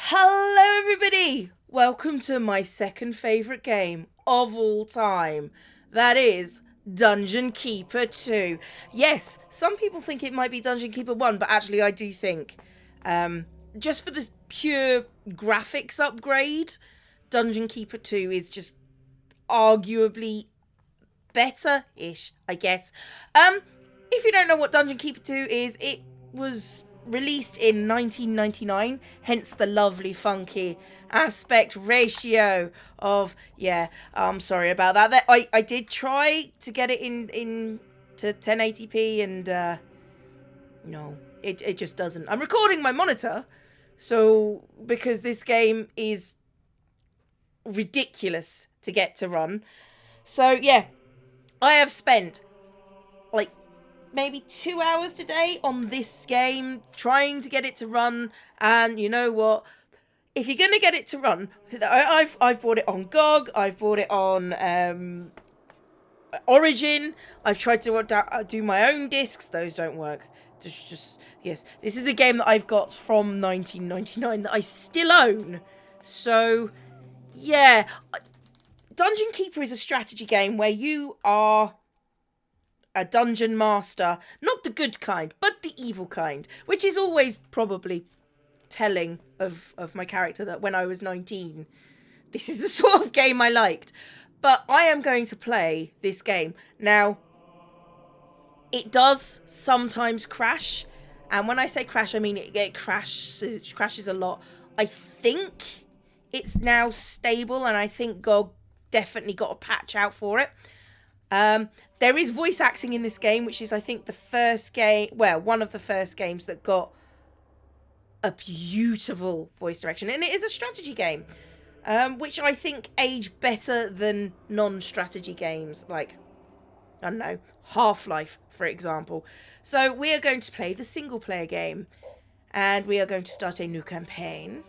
Hello everybody! Welcome to my second favourite game of all time. That is Dungeon Keeper 2. Yes, some people think it might be Dungeon Keeper 1, but actually I do think, just for the pure graphics upgrade, Dungeon Keeper 2 is just arguably better-ish, I guess. If you don't know what Dungeon Keeper 2 is, it was released in 1999, hence the lovely funky aspect ratio of, I'm sorry about that. I did try to get it in to 1080p and no, it just doesn't. I'm recording my monitor, so because this game is ridiculous to get to run. So yeah, I have spent like maybe 2 hours today on this game, trying to get it to run. And you know what? If you're going to get it to run, I've bought it on GOG, I've bought it on Origin, I've tried to do my own discs, those don't work. Yes, this is a game that I've got from 1999 that I still own. So, yeah. Dungeon Keeper is a strategy game where you are a dungeon master, not the good kind, but the evil kind, which is always probably telling of my character, that when I was 19, this is the sort of game I liked. But I am going to play this game. Now, it does sometimes crash, and when I say crash, I mean it crashes a lot. I think it's now stable, and I think GOG definitely got a patch out for it. There is voice acting in this game, which is, I think, one of the first games that got a beautiful voice direction. And it is a strategy game, which I think age better than non-strategy games, like, I don't know, Half-Life, for example. So we are going to play the single-player game, and we are going to start a new campaign.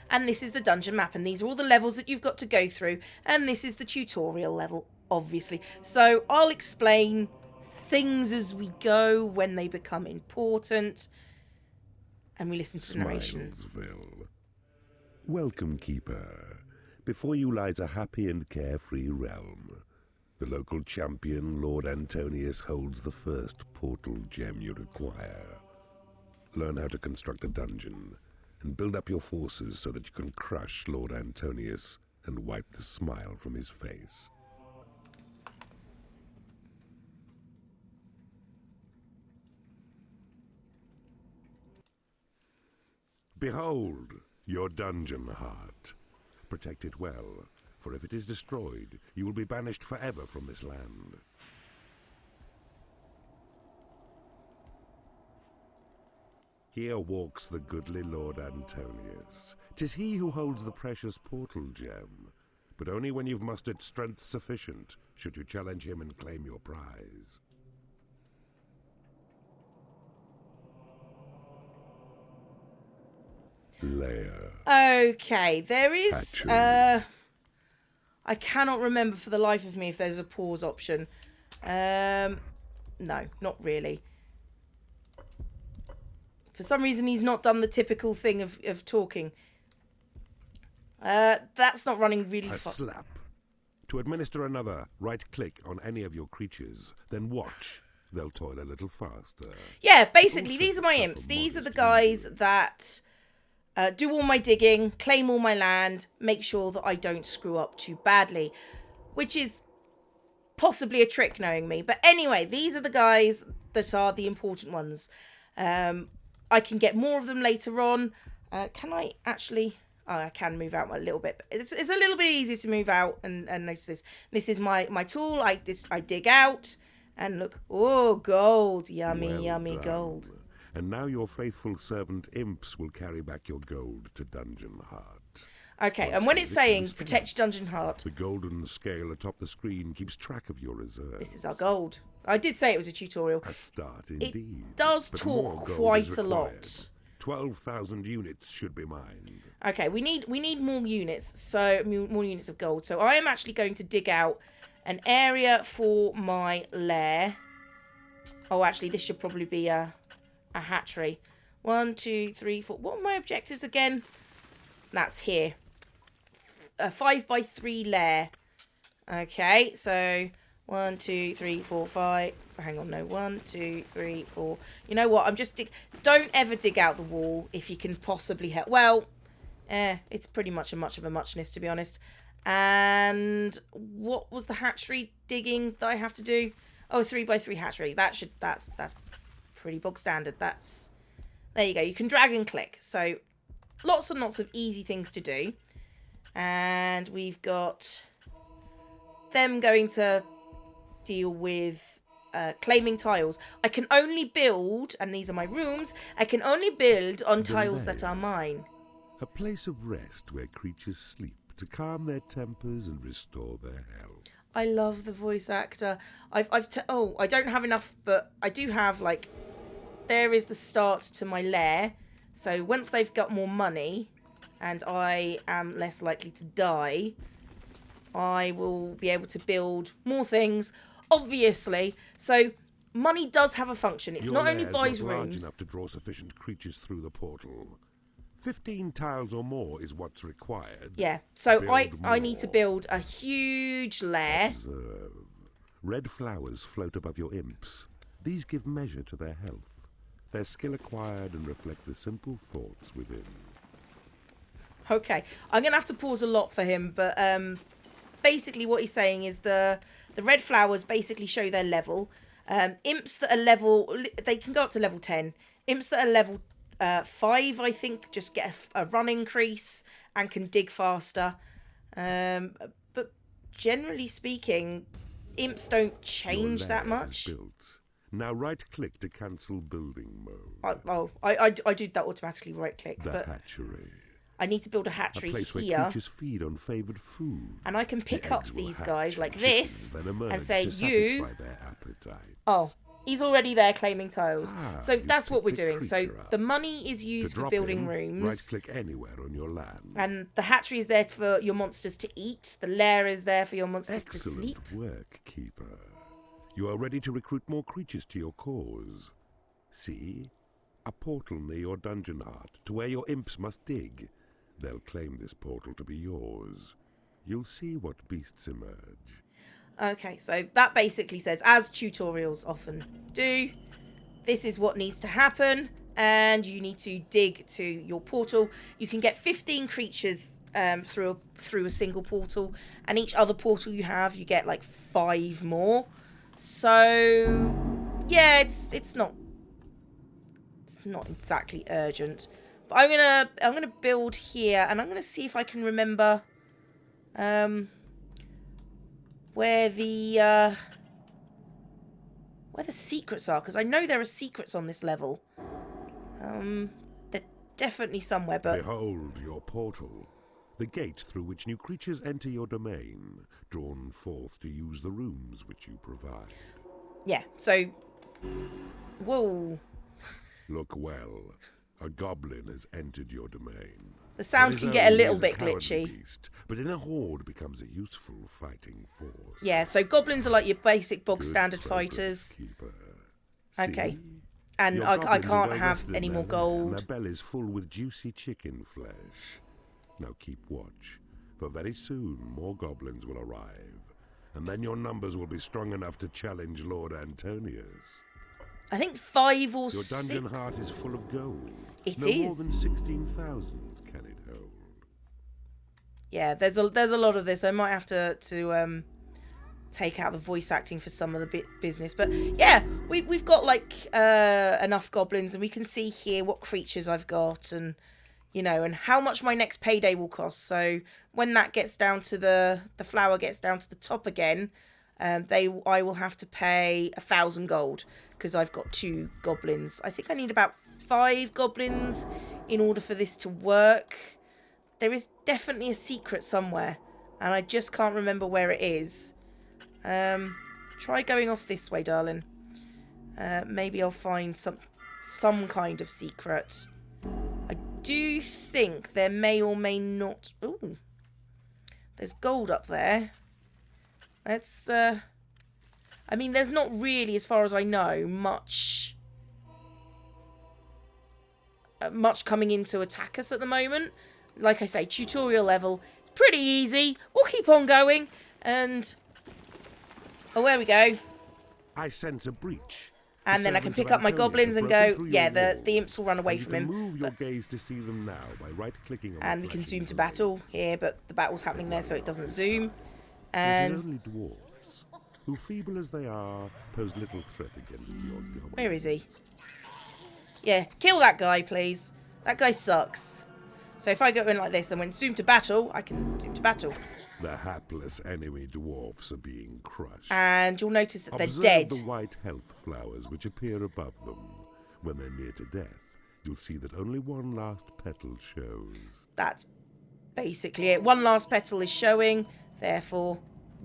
And this is the dungeon map, and these are all the levels that you've got to go through, and this is the tutorial level, obviously. So I'll explain things as we go when they become important, and we listen to the narration. Smilesville. Welcome, Keeper. Before you lies a happy and carefree realm. The local champion, Lord Antonius, holds the first portal gem you require. Learn how to construct a dungeon, and build up your forces so that you can crush Lord Antonius and wipe the smile from his face. Behold, your dungeon heart. Protect it well, for if it is destroyed, you will be banished forever from this land. Here walks the goodly Lord Antonius. 'Tis he who holds the precious portal gem, but only when you've mustered strength sufficient should you challenge him and claim your prize. Layer. Okay, there is, Hatchery. I cannot remember for the life of me if there's a pause option. No, not really. For some reason, he's not done the typical thing of talking. That's not running really A fast. slap. To administer another, right-click on any of your creatures, then watch. They'll toil a little faster. Yeah, basically, Also these are my suffer imps. These are the modest guys injury. that do all my digging, claim all my land, make sure that I don't screw up too badly, which is possibly a trick knowing me. But anyway, these are the guys that are the important ones. I can get more of them later on. Can I actually... Oh, I can move out a little bit. But it's a little bit easier to move out and notice this. This is my tool. I dig out. And look. Oh, gold. Yummy, Well yummy done. gold. And now your faithful servant imps will carry back your gold to Dungeon Heart. Okay, Once and when it's handed to saying the stomach, protect your dungeon heart, the golden scale atop the screen keeps track of your reserves. this is our gold. I did say it was a tutorial. A start It indeed. does but talk more gold quite is a lot. required. 12,000 units should be mined. Okay, we need more units, so more units of gold. So I am actually going to dig out an area for my lair. Oh, actually, this should probably be a hatchery. 1, 2, 3, 4. What are my objectives again? That's here. A 5x3 lair. Okay, so 1, 2, 3, 4, 5. Hang on, no. 1, 2, 3, 4. You know what? Don't ever dig out the wall if you can possibly help. Well, it's pretty much of a muchness, to be honest. And what was the hatchery digging that I have to do? Oh, 3x3 hatchery. That's pretty bog standard. There you go. You can drag and click. So lots and lots of easy things to do. And we've got them going to deal with claiming tiles. I can only build, and these are my rooms, I can only build on tiles that are mine. A place of rest where creatures sleep to calm their tempers and restore their health. I love the voice actor. I don't have enough, but I do have, like, there is the start to my lair. So once they've got more money and I am less likely to die, I will be able to build more things, obviously. So money does have a function. It's not only buys rooms. Large rooms. Enough to draw sufficient creatures through the portal. 15 tiles or more is what's required. Yeah, so I need to build a huge lair. Observe. Red flowers float above your imps. These give measure to their health. Their skill acquired and reflect the simple thoughts within. Okay, I'm going to have to pause a lot for him, but basically what he's saying is the red flowers basically show their level. Imps that are level, they can go up to level 10. Imps that are level 5, I think, just get a run increase and can dig faster. But generally speaking, imps don't change that much. Built. Now right-click to cancel building mode. I did that automatically, right-clicked. The hatchery. I need to build a hatchery a place here. Where creatures feed on favoured food. And I can pick up these guys like this and say, you... Their appetite. Oh, he's already there claiming tiles. So that's what we're doing. So the money is used for building rooms. Right-click anywhere on your land. And the hatchery is there for your monsters to eat. The lair is there for your monsters to sleep. Excellent work, Keeper. You are ready to recruit more creatures to your cause. See? A portal near your dungeon heart to where your imps must dig. They'll claim this portal to be yours. You'll see what beasts emerge. Okay, so that basically says, as tutorials often do, this is what needs to happen, and you need to dig to your portal. You can get 15 creatures through a single portal, and each other portal you have, you get like 5 more. So yeah, it's not exactly urgent. But I'm gonna build here, and I'm gonna see if I can remember where the secrets are, because I know there are secrets on this level. They're definitely somewhere, but... Behold your portal, the gate through which new creatures enter your domain, drawn forth to use the rooms which you provide. Yeah, so... Whoa. Look well. A goblin has entered your domain. The sound can get a little bit glitchy. Beast, but in a horde becomes a useful fighting force. Yeah, so goblins are like your basic bog standard fighters. Okay. And I can't have any more gold. Their bellies full with juicy chicken flesh. Now keep watch, for very soon more goblins will arrive, and then your numbers will be strong enough to challenge Lord Antonius. I think 5 or 6. Your dungeon heart is full of gold. It no is. More than 16,000 can it hold. Yeah, there's a lot of this. I might have to take out the voice acting for some of the business. But yeah, we've got like enough goblins, and we can see here what creatures I've got, and and how much my next payday will cost. So when that gets down to the flower gets down to the top again, I will have to pay 1,000 gold, because I've got 2 goblins. I think I need about 5 goblins in order for this to work. There is definitely a secret somewhere, and I just can't remember where it is. Try going off this way, darling. Maybe I'll find some kind of secret. I do think there may or may not... Ooh. There's gold up there. Let's, I mean, there's not really, as far as I know, much much coming in to attack us at the moment. Like I say, tutorial level. It's pretty easy. We'll keep on going. And... oh, there we go. I sense a breach. And then I can pick up my goblins and go, yeah, the imps will run away from him. Move your gaze to see them now by right-clicking on and we can zoom to battle here, but the battle's happening there, so it doesn't zoom. And only dwarves, who feeble as they are, pose little threat against your goblins. Where is he? Yeah, kill that guy, please. That guy sucks. So if I go in like this and when zoom to battle, I can zoom to battle. The hapless enemy dwarfs are being crushed. And you'll notice that Observe they're dead. The white health flowers which appear above them. When they're near to death, you'll see that only one last petal shows. That's basically it. One last petal is showing, therefore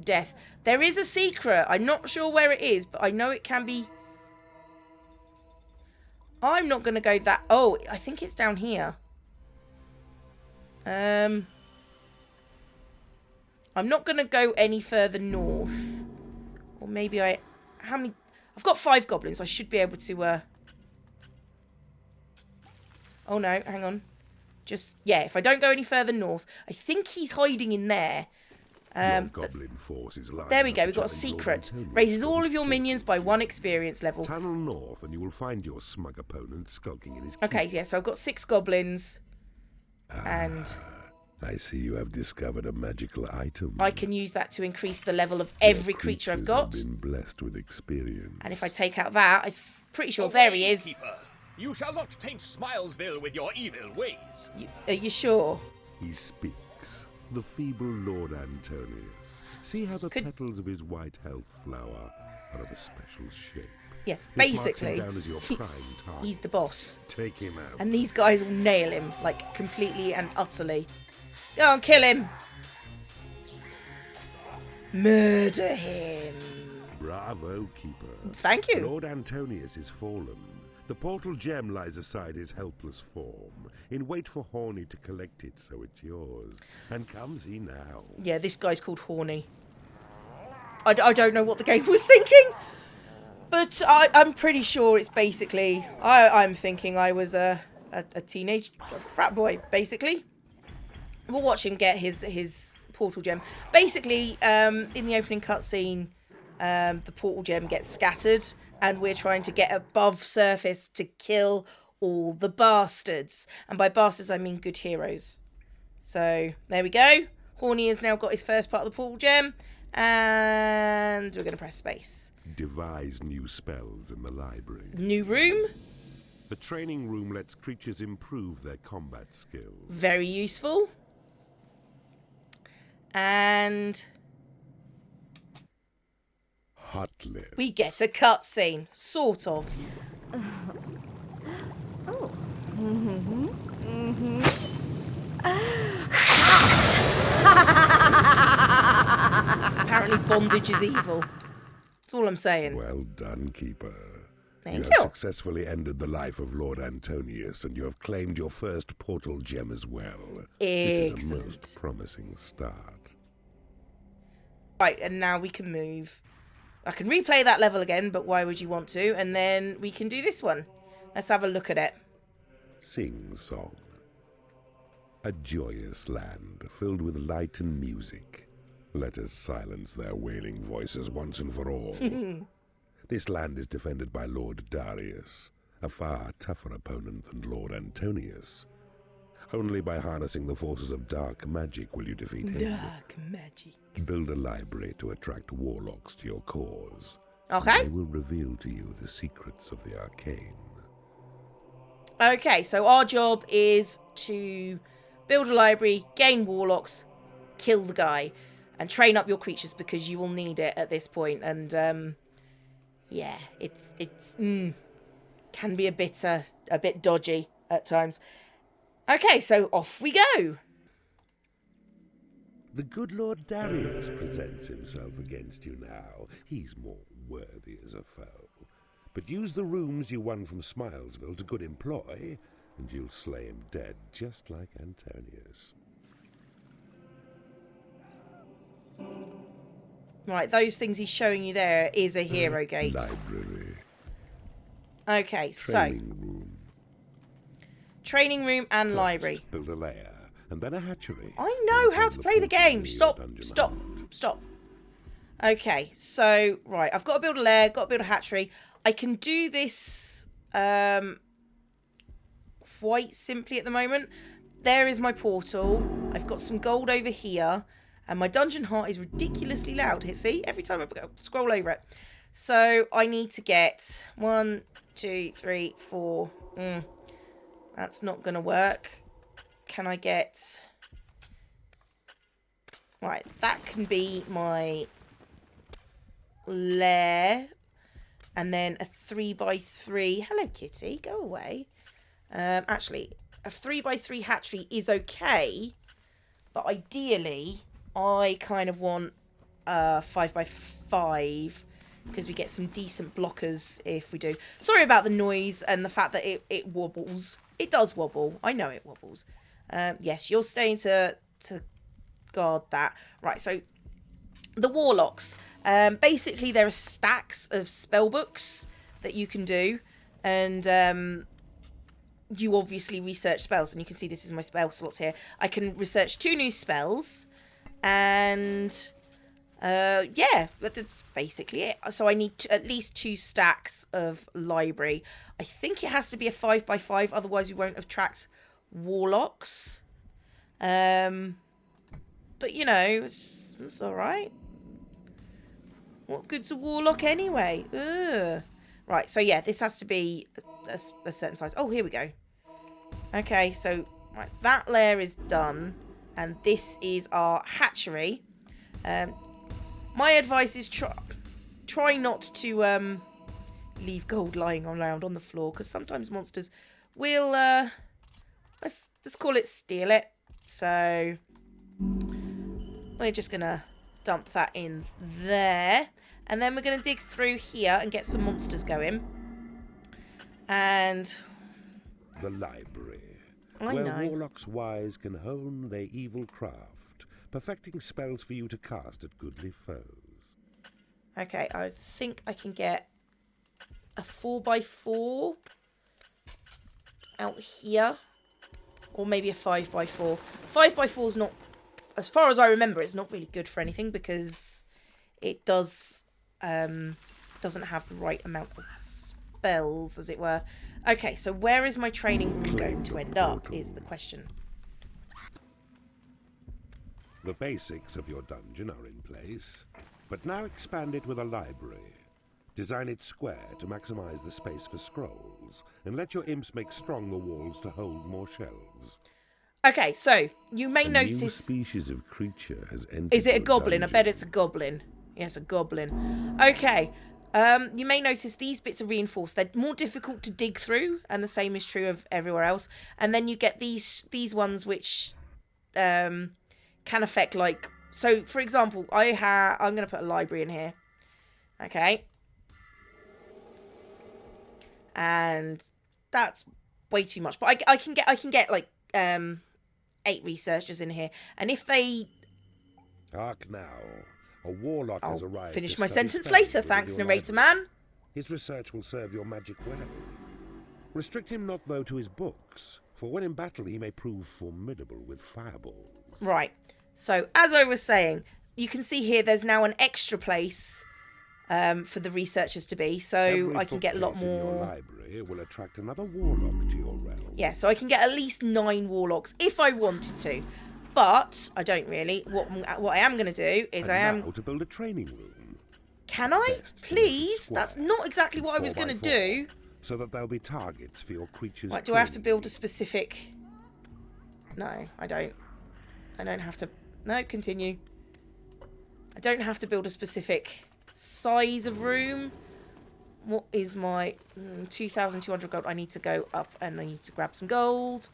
death. There is a secret. I'm not sure where it is, but I know it can be... I'm not going to go that... oh, I think it's down here. I'm not going to go any further north. Or maybe I... how many... I've got 5 goblins. I should be able to... oh, no. Hang on. Just... yeah, if I don't go any further north. I think he's hiding in there. Goblin force is there we go. We've got a secret. Raises all of your minions by 1 experience level. Tunnel north and you will find your smug opponent skulking in his... okay, yeah. So I've got 6 goblins. And... I see you have discovered a magical item. I can use that to increase the level of every creature I've got. Have been blessed with experience. And if I take out that, I'm pretty sure there he is. Keeper, you shall not taint Smilesville with your evil ways. Are you sure? He speaks. The feeble Lord Antonius. See how the petals of his white health flower are of a special shape. Yeah, This basically, marks him down as your prime target. he's the boss. Take him out. And these guys will nail him, like, completely and utterly. Go on, kill him. Murder him. Bravo, Keeper. Thank you. Lord Antonius is fallen. The portal gem lies aside his helpless form, in wait for Horny to collect it, so it's yours. And comes he now. Yeah, this guy's called Horny. I don't know what the game was thinking, but I'm pretty sure it's basically... I'm thinking I was a teenage frat boy, basically. We'll watch him get his portal gem. Basically, in the opening cutscene, the portal gem gets scattered, and we're trying to get above surface to kill all the bastards. And by bastards, I mean good heroes. So, there we go. Horny has now got his first part of the portal gem, and we're going to press space. Devise new spells in the library. New room. The training room lets creatures improve their combat skills. Very useful. And Hot lips. we get a cutscene, sort of. Oh. Apparently bondage is evil. That's all I'm saying. Well done, Keeper. Thank You you. have successfully ended the life of Lord Antonius, and you have claimed your first portal gem as well. This is a Excellent. most promising start. Right, and now we can move. I can replay that level again, but why would you want to? And then we can do this one. Let's have a look at it. Sing Song. A joyous land filled with light and music. Let us silence their wailing voices once and for all. This land is defended by Lord Darius, a far tougher opponent than Lord Antonius. Only by harnessing the forces of dark magic will you defeat him. Dark magic. Build a library to attract warlocks to your cause. Okay. They will reveal to you the secrets of the arcane. Okay, so our job is to build a library, gain warlocks, kill the guy, and train up your creatures because you will need it at this point. And yeah, it's can be a bit dodgy at times. Okay, so off we go. The good Lord Darius presents himself against you now. He's more worthy as a foe. But use the rooms you won from Smilesville to good employ, and you'll slay him dead, just like Antonius. Right, those things he's showing you there is a hero gate. Library. Okay, so Training room. Training room and library. Build a lair, and then a hatchery. I know how to play the game. Stop. Okay, so, right, I've got to build a lair, got to build a hatchery. I can do this quite simply at the moment. There is my portal. I've got some gold over here. And my dungeon heart is ridiculously loud. Here, see? Every time I scroll over it. So I need to get 1, 2, 3, 4. That's not going to work. Can I get... Right, that can be my lair. And then a 3x3. Hello, kitty. Go away. Actually, a 3x3 hatchery is okay. But ideally... I kind of want 5x5 because we get some decent blockers if we do. Sorry about the noise and the fact that it wobbles. It does wobble. I know it wobbles. Yes, you're staying to guard that. Right, so the warlocks. Basically, there are stacks of spell books that you can do. And you obviously research spells. And you can see this is my spell slots here. I can research 2 new spells. And yeah, that's basically it. So I need at least 2 stacks of library. I think it has to be a 5x5, otherwise we won't attract warlocks. But you know, it's all right. What good's a warlock anyway? Ugh. Right, so yeah, this has to be a certain size. Oh, here we go. Okay, so right, that layer is done. And this is our hatchery. My advice is try not to leave gold lying around on the floor, because sometimes monsters will let's call it steal it. So we're just gonna dump that in there, and then we're gonna dig through here and get some monsters going. And the library. I where know. warlocks wise can hone their evil craft, perfecting spells for you to cast at goodly foes. Okay, I think I can get a 4x4 out here, or maybe a 5x4. 5x4 is not, as far as I remember, it's not really good for anything because it doesn't have the right amount of spells, as it were. Okay, so where is my training room going to end up, is the question. The basics of your dungeon are in place, but now expand it with a library. Design it square to maximize the space for scrolls, and let your imps make stronger walls to hold more shelves. Okay, so you may notice... new species of creature has entered. Is it a goblin? Dungeon. I bet it's a goblin. Yes, a goblin. Okay. You may notice these bits are reinforced. They're more difficult to dig through, and the same is true of everywhere else. And then you get these ones which can affect, like... So, for example, I'm going to put a library in here. Okay. And that's way too much. But I can get like 8 researchers in here. And if they... Hark now. A warlock has arrived. I'll finish my sentence later, thanks, narrator man. His research will serve your magic well. Restrict him not, though, to his books, for when in battle he may prove formidable with fireballs. Right. So, as I was saying, you can see here there's now an extra place for the researchers to be, so I can get a lot more... in your library will attract another warlock to your realm. Yeah, so I can get at least 9 warlocks if I wanted to. But I don't really. What I am going to do is now to build a training room. Can I? Please? That's not exactly what I was going to do. So that there'll be targets for your creatures. Right, do I have to build a specific... No, I don't. I don't have to... No, continue. I don't have to build a specific size of room. What is my 2,200 gold? I need to go up and I need to grab some gold.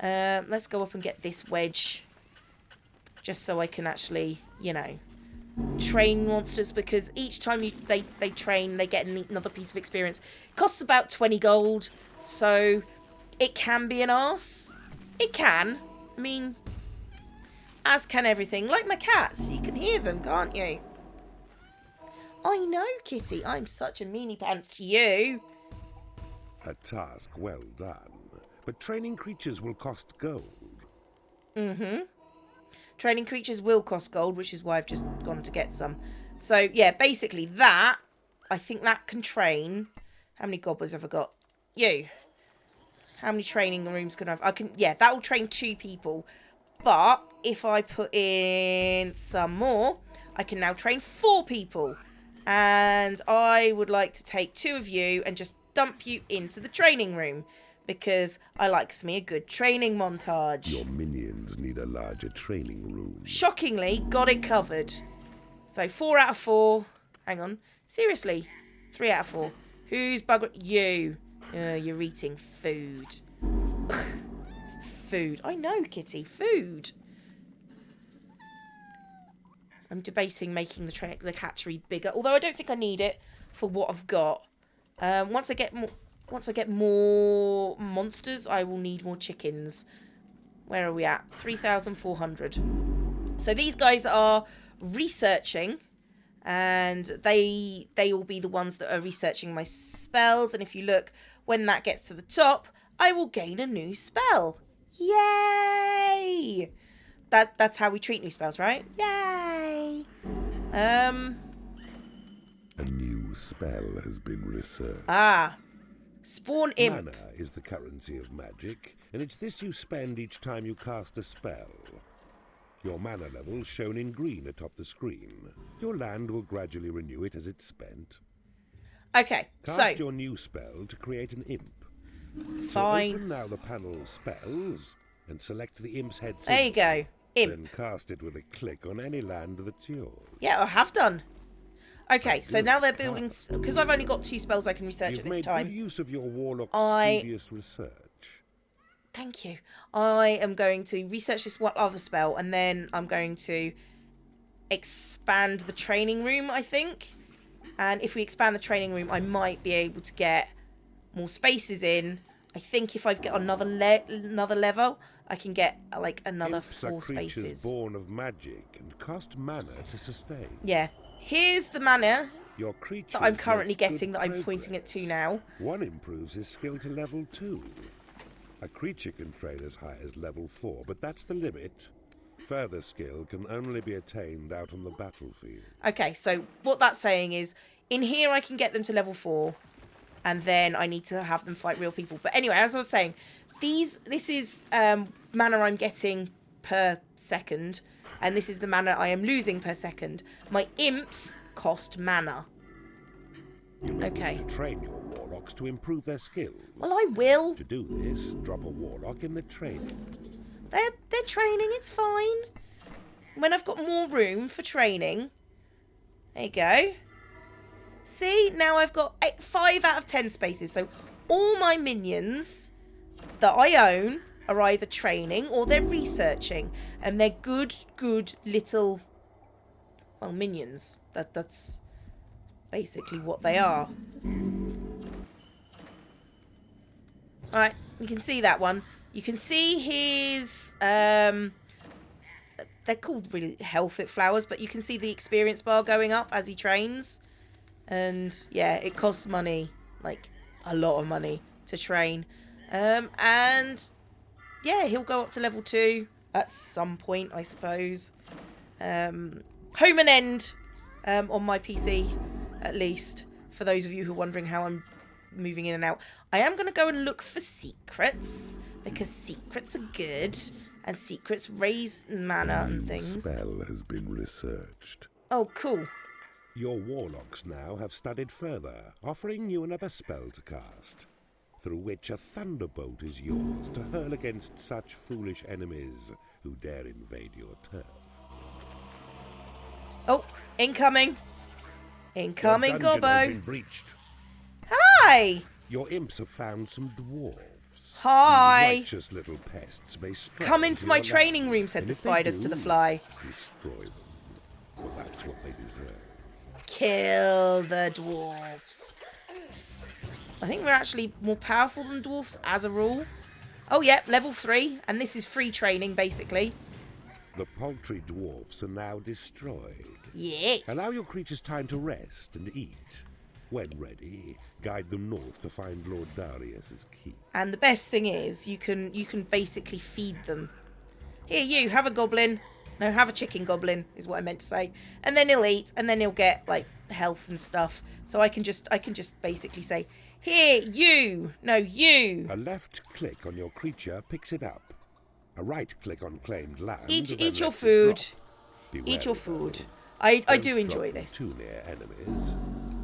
Let's go up and get this wedge. Just so I can actually, you know, train monsters. Because each time they train, they get another piece of experience. It costs about 20 gold. So it can be an arse. It can. I mean, as can everything. Like my cats. You can hear them, can't you? I know, Kitty. I'm such a meanie pants to you. A task well done. but training creatures will cost gold. Training creatures will cost gold, which is why I've just gone to get some. So, yeah, basically that, I think that can train. How many gobblers have I got? You. How many training rooms can I have? Yeah, that will train 2 people. But if I put in some more, I can now train 4 people. And I would like to take 2 of you and just dump you into the training room. Because I likes me a good training montage. Your minions need a larger training room. Shockingly, got it covered. So 4 out of 4. Hang on. Seriously. 3 out of 4. Who's bugger? You. You're eating food. Food. I know, Kitty. Food. I'm debating making the hatchery bigger. Although I don't think I need it for what I've got. Once I get more monsters, I will need more chickens. Where are we at? 3,400. So these guys are researching, and they will be the ones that are researching my spells. And if you look, when that gets to the top, I will gain a new spell. Yay! That's how we treat new spells, right? Yay! A new spell has been researched. Spawn imp. Mana is the currency of magic, and it's this you spend each time you cast a spell. Your mana level shown in green atop the screen. Your land will gradually renew it as it's spent. Okay, Cast your new spell to create an imp. Fine. So open now the panel Spells and select the imp's head symbol. There you go. Imp. Then cast it with a click on any land that's yours. Yeah, I have done. Okay, so now they're building... Because I've only got 2 spells I can research at this time. You've made good use of your warlock's studious research. Thank you. I am going to research this one other spell, and then I'm going to expand the training room, I think. And if we expand the training room, I might be able to get more spaces in. I think if I get another level, I can get like another Imps 4 are creatures spaces. Born of magic and cost mana to sustain. Yeah. Here's the mana Your creatures that I'm currently make good getting, that I'm pointing it to now. One improves his skill to level 2. A creature can train as high as level 4, but that's the limit. Further skill can only be attained out on the battlefield. Okay, so what that's saying is, in here I can get them to level 4, and then I need to have them fight real people. But anyway, as I was saying, this is mana I'm getting per second, and this is the mana I am losing per second. My imps cost mana. Okay. To train your warlocks to improve their skills. Well, I will. To do this, drop a warlock in the training. They're training, it's fine. When I've got more room for training. There you go. See, now I've got 5 out of 10 spaces. So all my minions that I own are either training or they're researching. And they're good little, well, minions. That's basically what they are. Alright, you can see that one. You can see his, they're called really health flowers, but you can see the experience bar going up as he trains. And yeah, it costs money, like a lot of money to train. And yeah, he'll go up to level 2 at some point, I suppose. Home and end on my PC, at least, for those of you who are wondering how I'm moving in and out. I am going to go and look for secrets, because secrets are good, and secrets raise mana and things. The spell has been researched. Oh, cool. Your warlocks now have studied further, offering you another spell to cast, through which a thunderbolt is yours to hurl against such foolish enemies who dare invade your turf. Oh, incoming. Incoming, Your dungeon Gobbo. has been breached. Hi. Your imps have found some dwarves. Hi. These righteous little pests may strike Come into my your training land, room, said and the if they spiders to do, the fly. Destroy them. For that's what they deserve. Kill the dwarfs. I think we're actually more powerful than dwarfs as a rule. Oh, yeah, level 3. And this is free training, basically. The paltry dwarfs are now destroyed. Yes. Allow your creatures time to rest and eat. When ready, guide them north to find Lord Darius's keep. And the best thing is, you can basically feed them. Here, you, have a goblin. No, have a chicken goblin, is what I meant to say. And then he'll eat, and then he'll get, like, health and stuff. So I can just basically say, here, you. No, you. A left click on your creature picks it up. A right click on claimed land. Eat your food. Eat your food. I do enjoy this. Too near enemies,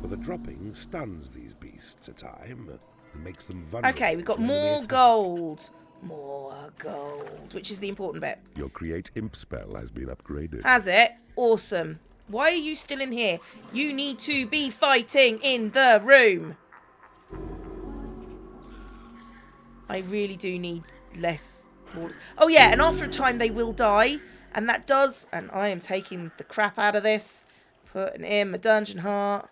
for the dropping stuns these beasts a time and makes them vulnerable. Okay, we've got more gold. More gold, which is the important bit. Your create imp spell has been upgraded. Has it? Awesome. Why are you still in here? You need to be fighting in the room. I really do need less balls. Oh yeah, and after a time they will die. And that does, and I am taking the crap out of this. Putting in my dungeon heart.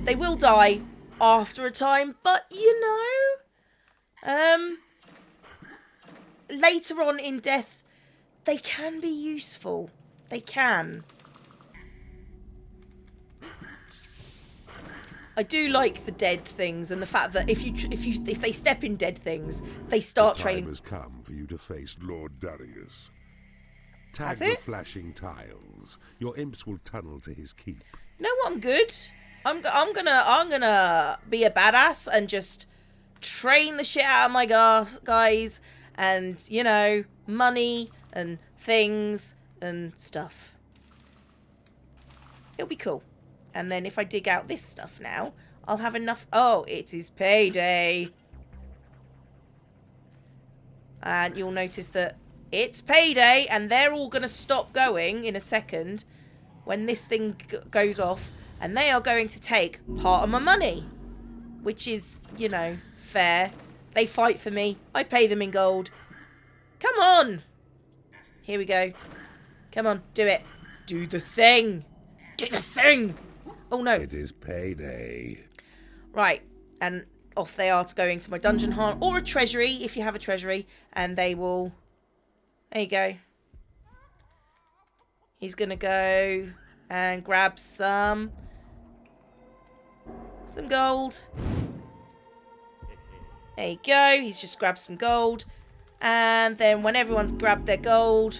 They will die after a time, but you know, later on in death, they can be useful. They can. I do like the dead things and the fact that if they step in dead things, they start trailing. The time has come for you to face Lord Darius. Tag the flashing tiles. Your imps will tunnel to his keep. You know what? I'm good. I'm gonna be a badass and just train the shit out of my guys, and you know, money and things and stuff. It'll be cool. And then if I dig out this stuff now, I'll have enough. Oh, it is payday. And you'll notice that it's payday, and they're all going to stop going in a second when this thing goes off, and they are going to take part of my money, which is, you know, fair. They fight for me. I pay them in gold. Come on. Here we go. Come on, do it. Do the thing. Do the thing. Oh no. It is payday. Right, and off they are to go into my dungeon hall or a treasury if you have a treasury, and they will. There you go. He's gonna go and grab some gold. There you go. He's just grabbed some gold, and then when everyone's grabbed their gold,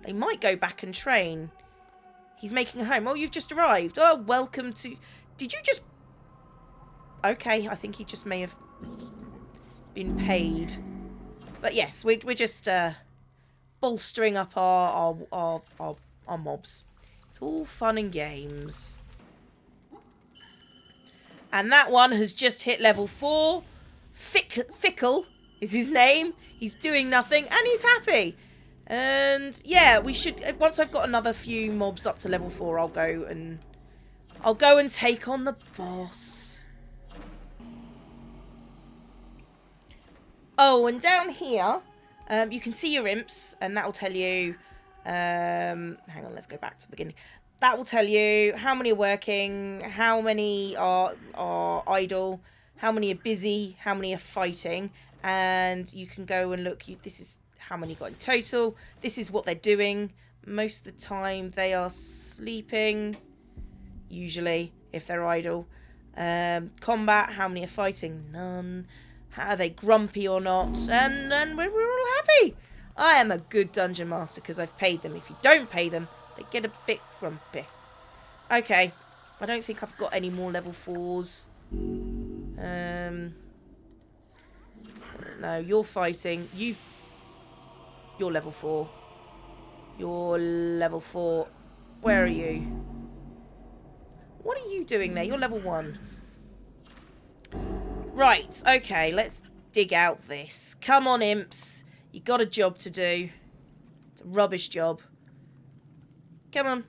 they might go back and train. He's making a home. Oh, you've just arrived. Oh, welcome to... Did you just... Okay, I think he just may have been paid. But yes, we're just bolstering up our mobs. It's all fun and games. And that one has just hit level 4. Fickle is his name. He's doing nothing and he's happy. And yeah, we should, once I've got another few mobs up to level 4, I'll go and take on the boss. Oh, and down here, you can see your imps, and that will tell you, hang on, let's go back to the beginning. That will tell you how many are working, how many are idle, how many are busy, how many are fighting, and you can go and look. This is how many got in total. This is what they're doing. Most of the time they are sleeping, usually, if they're idle. Combat, how many are fighting? None. Are they grumpy or not? And we're all happy. I am a good dungeon master because I've paid them. If you don't pay them, they get a bit grumpy. Okay. I don't think I've got any more level 4s. No, you're fighting. You're level 4. You're level 4. Where are you? What are you doing there? You're level 1. Right, okay, let's dig out this. Come on, imps. You got a job to do. It's a rubbish job. Come on.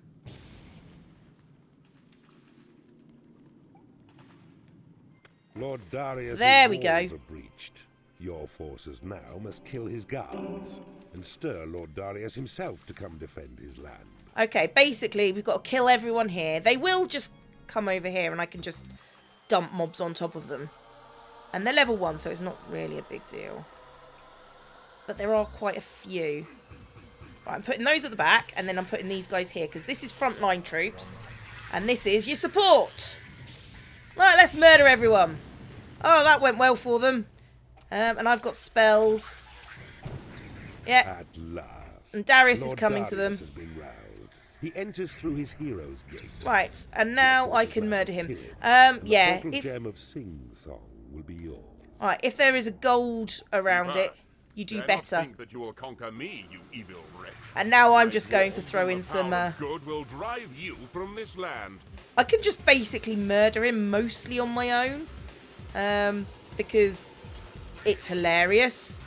Lord Darius' there we go. walls are breached. Your forces now must kill his guards and stir Lord Darius himself to come defend his land. Okay, basically, we've got to kill everyone here. They will just come over here and I can just dump mobs on top of them. And they're level 1, so it's not really a big deal. But there are quite a few. Right, I'm putting those at the back, and then I'm putting these guys here, because this is frontline troops. And this is your support. Right, let's murder everyone. Oh, that went well for them. And I've got spells. Yeah. At last. And Darius is Lord coming to them. Darius has been roused. He enters through his hero's gate. Right, and now I can murder him. And Yeah. the portal gem of Sing Song will be yours. Alright, if there is a gold around it, you do Dare better. Not think that you will conquer me, you evil wretch. And now I'm just My going to wars throw and in the some... power of good will drive you from this land. I can just basically murder him mostly on my own. Because it's hilarious.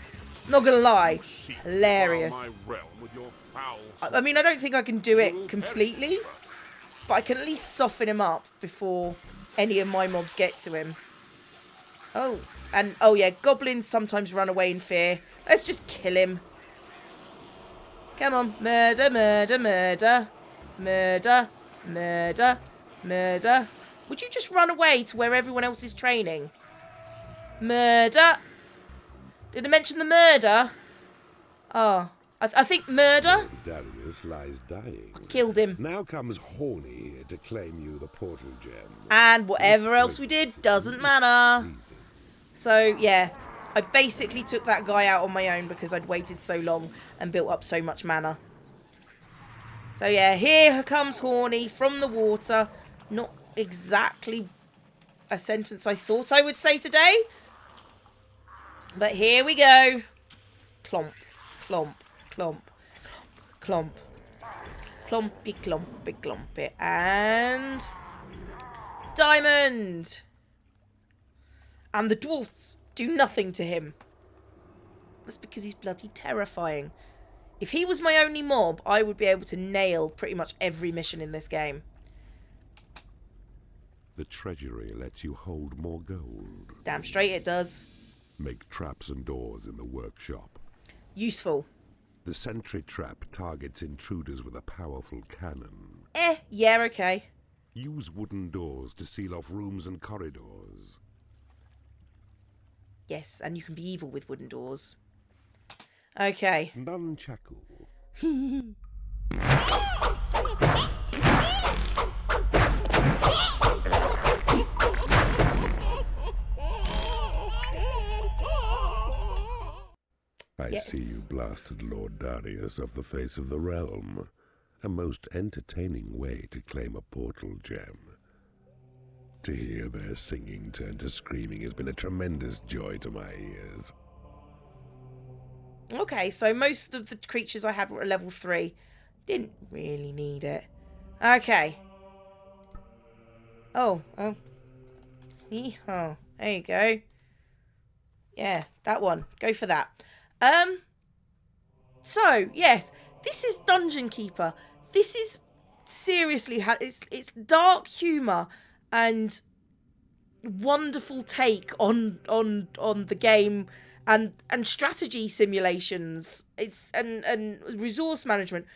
Not gonna lie, Seek to hilarious. defile my realm with your foul I mean, I don't think I can do You it will completely, perish. but I can at least soften him up before any of my mobs get to him. Oh, and oh yeah, goblins sometimes run away in fear. Let's just kill him. Come on, murder, murder, murder, murder, murder, murder. Would you just run away to where everyone else is training? Murder. Did I mention the murder? Oh, I think murder. Darius lies dying. Killed him. Now comes Horny to claim you the portal gem. And whatever else we did doesn't matter. So, yeah. I basically took that guy out on my own because I'd waited so long and built up so much mana. So, yeah. Here comes Horny from the water. Not exactly a sentence I thought I would say today. But here we go. Clomp, clomp, clomp, clomp. Clompy, clompy, clompy. And... diamond! And the dwarfs do nothing to him. That's because he's bloody terrifying. If he was my only mob, I would be able to nail pretty much every mission in this game. The treasury lets you hold more gold. Damn straight it does. Make traps and doors in the workshop. Useful. The sentry trap targets intruders with a powerful cannon. Yeah, okay. Use wooden doors to seal off rooms and corridors. Yes, and you can be evil with wooden doors. Okay. Nunchaku. I Yes. see you blasted Lord Darius off the face of the realm. A most entertaining way to claim a portal gem. To hear their singing turn to screaming has been a tremendous joy to my ears. Okay, so most of the creatures I had were at level 3. Didn't really need it. Okay. Oh. Yeehaw. There you go. Yeah, that one. Go for that. So, yes. This is Dungeon Keeper. This is seriously... It's dark humour and wonderful take on the game and strategy simulations. It's and resource management.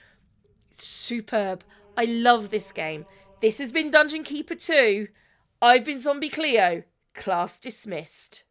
It's superb. I love this game. This has been Dungeon Keeper 2. I've been Zombie Cleo. Class dismissed.